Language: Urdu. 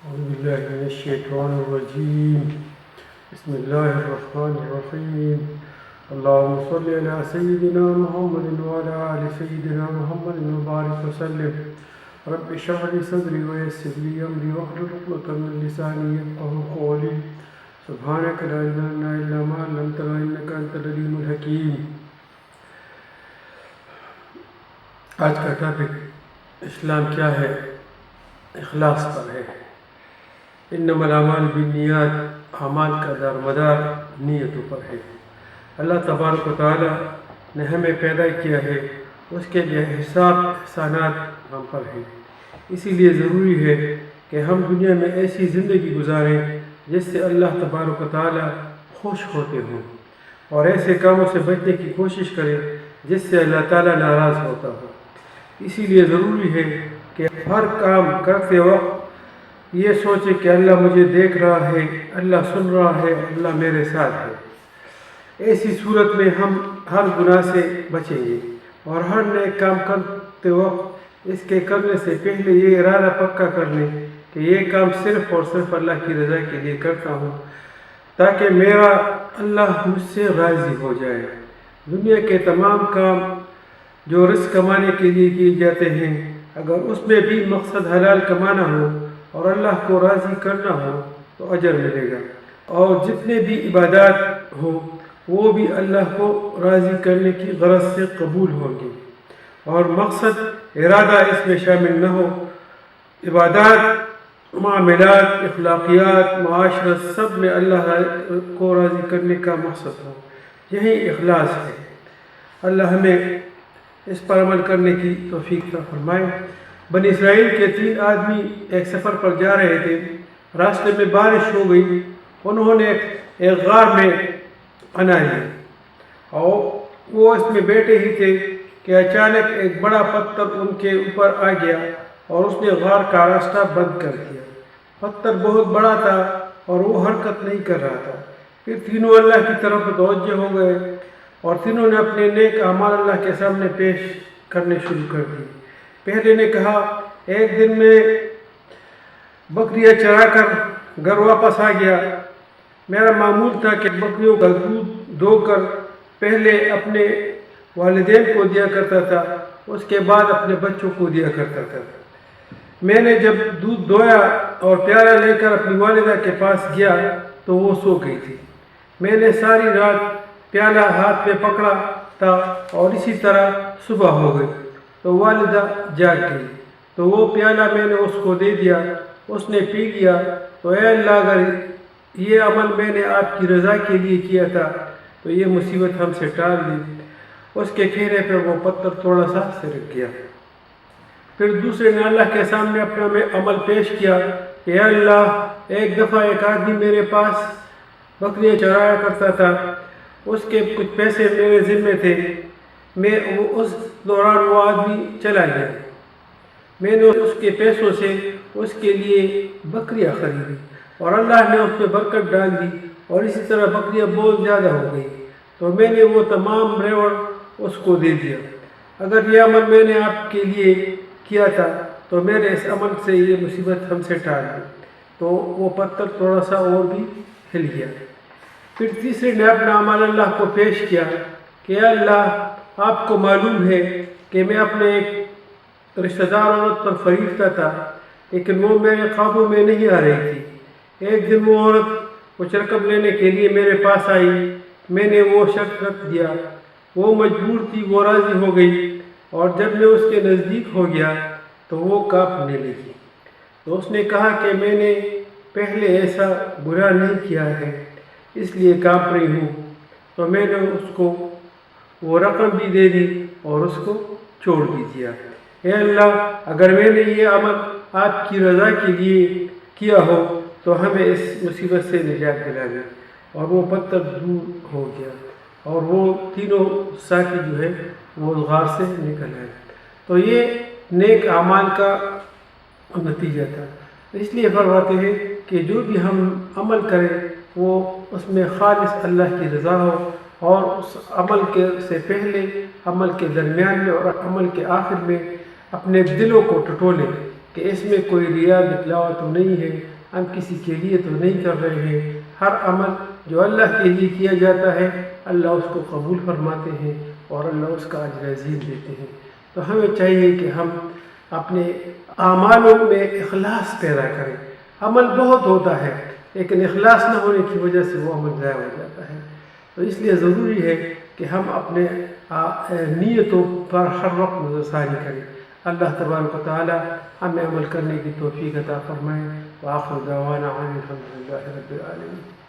أعوذ بالله من الشيطان الرجيم. بسم الله الرحمن الرحيم. اللهم صل على سيدنا محمد وعلى آل سيدنا محمد وبارك وسلم. رب اشرح لي صدري ويسر لي أمري واحلل عقدة من لساني يفقهوا قولي. سبحانك لا علم لنا إلا ما علمتنا إنك أنت العليم الحكيم. آج کا ٹاپک اسلام کیا ہے، اخلاص پر ہے۔ انما الاعمال بالنیات، اعمال کا دار مدار نیتوں پر ہے۔ اللہ تبارک و تعالیٰ نے ہمیں پیدا کیا ہے، اس کے لیے حساب احسانات ہم پر ہیں۔ اسی لیے ضروری ہے کہ ہم دنیا میں ایسی زندگی گزاریں جس سے اللہ تبارک و تعالیٰ خوش ہوتے ہوں، اور ایسے کاموں سے بچنے کی کوشش کریں جس سے اللہ تعالیٰ ناراض ہوتا ہو۔ اسی لیے ضروری ہے کہ ہر کام کرتے وقت یہ سوچیں کہ اللہ مجھے دیکھ رہا ہے، اللہ سن رہا ہے، اللہ میرے ساتھ ہے۔ ایسی صورت میں ہم ہر گناہ سے بچیں گے، اور ہر نیک کام کرتے وقت اس کے کرنے سے پہلے یہ ارادہ پکا کر لیں کہ یہ کام صرف اور صرف اللہ کی رضا کے لیے کرتا ہوں، تاکہ میرا اللہ مجھ سے راضی ہو جائے۔ دنیا کے تمام کام جو رزق کمانے کے لیے کیے جاتے ہیں، اگر اس میں بھی مقصد حلال کمانا ہو اور اللہ کو راضی کرنا ہو تو اجر ملے گا، اور جتنے بھی عبادات ہوں وہ بھی اللہ کو راضی کرنے کی غرض سے قبول ہوں گے، اور مقصد ارادہ اس میں شامل نہ ہو۔ عبادات، معاملات، اخلاقیات، معاشرت، سب میں اللہ کو راضی کرنے کا مقصد ہو، یہی اخلاص ہے۔ اللہ ہمیں اس پر عمل کرنے کی توفیق عطا فرمائے۔ بنی اسرائیل کے 3 آدمی ایک سفر پر جا رہے تھے، راستے میں بارش ہو گئی، انہوں نے ایک غار میں پناہ لی، اور وہ اس میں بیٹھے ہی تھے کہ اچانک ایک بڑا پتھر ان کے اوپر آ گیا اور اس نے غار کا راستہ بند کر دیا۔ پتھر بہت بڑا تھا اور وہ حرکت نہیں کر رہا تھا۔ پھر تینوں اللہ کی طرف متوجہ ہو گئے، اور تینوں نے اپنے نیک اعمال اللہ کے سامنے پیش کرنے شروع کر دی۔ پہلے نے کہا، ایک دن میں بکریاں چرا کر گھر واپس آ گیا۔ میرا معمول تھا کہ بکریوں کا دودھ دو کر پہلے اپنے والدین کو دیا کرتا تھا، اس کے بعد اپنے بچوں کو دیا کرتا تھا۔ میں نے جب دودھ دویا اور پیالہ لے کر اپنی والدہ کے پاس گیا تو وہ سو گئی تھی۔ میں نے ساری رات پیالہ ہاتھ میں پکڑا تھا، اور اسی طرح صبح ہو گئی تو والدہ جاگ گئی، تو وہ پیالہ میں نے اس کو دے دیا، اس نے پی لیا۔ تو اے اللہ، اگر یہ عمل میں نے آپ کی رضا کے لیے کیا تھا تو یہ مصیبت ہم سے ٹال دی۔ اس کے کہنے پر وہ پتھر تھوڑا سا سرک گیا۔ پھر دوسرے نے اللہ کے سامنے اپنا عمل پیش کیا کہ اے اللہ، ایک دفعہ ایک آدمی میرے پاس بکریاں چرایا کرتا تھا، اس کے کچھ پیسے میرے ذمے تھے، اس دوران وہ آدمی چلا گیا۔ میں نے اس کے پیسوں سے اس کے لیے بکریاں خریدی، اور اللہ نے اس میں برکت ڈال دی، اور اسی طرح بکریاں بہت زیادہ ہو گئی، تو میں نے وہ تمام ریوڑ اس کو دے دیا۔ اگر یہ عمل میں نے آپ کے لیے کیا تھا تو میرے اس عمل سے یہ مصیبت ہم سے ٹال دی۔ تو وہ پتھر تھوڑا سا اور بھی ہل گیا۔ پھر تیسرے نے اپنا عمل اللہ کو پیش کیا کہ اے اللہ، آپ کو معلوم ہے کہ میں اپنے ایک رشتہ دار عورت پر فریفتہ تھا، لیکن وہ میرے قابو میں نہیں آ رہی تھی۔ ایک دن وہ عورت کچھ رقم لینے کے لیے میرے پاس آئی، میں نے وہ شرط رکھ دیا، وہ مجبور تھی، وہ راضی ہو گئی، اور جب میں اس کے نزدیک ہو گیا تو وہ کانپنے لگی۔ تو اس نے کہا کہ میں نے پہلے ایسا گناہ نہیں کیا ہے، اس لیے کانپ رہی ہوں۔ تو میں نے اس کو وہ رقم بھی دے دی اور اس کو چھوڑ بھی دیا۔ اے اللہ، اگر میں نے یہ عمل آپ کی رضا کے لیے کیا ہو تو ہمیں اس مصیبت سے نجات دلانا۔ اور وہ پتھر دور ہو گیا، اور وہ تینوں ساتھی جو ہے وہ غار سے نکل آئے۔ تو یہ نیک اعمال کا نتیجہ تھا۔ اس لیے فرماتے ہیں کہ جو بھی ہم عمل کریں وہ اس میں خالص اللہ کی رضا ہو، اور اس عمل کے سے پہلے، عمل کے درمیان میں اور عمل کے آخر میں اپنے دلوں کو ٹٹولیں کہ اس میں کوئی ریا بتلاوا تو نہیں ہے، ہم کسی کے لیے تو نہیں کر رہے ہیں۔ ہر عمل جو اللہ کے لیے کیا جاتا ہے اللہ اس کو قبول فرماتے ہیں اور اللہ اس کا اجر عظیم دیتے ہیں۔ تو ہمیں چاہیے کہ ہم اپنے اعمالوں میں اخلاص پیدا کریں۔ عمل بہت ہوتا ہے لیکن اخلاص نہ ہونے کی وجہ سے وہ عمل ضائع ہو جاتا ہے۔ تو اس لیے ضروری ہے کہ ہم اپنے نیتوں پر ہر وقت نظر ثانی کریں۔ اللہ تبارک و تعالی ہمیں عمل کرنے کی توفیق عطا فرمائے۔ وآخر دعوانا الحمد للہ رب العالمین۔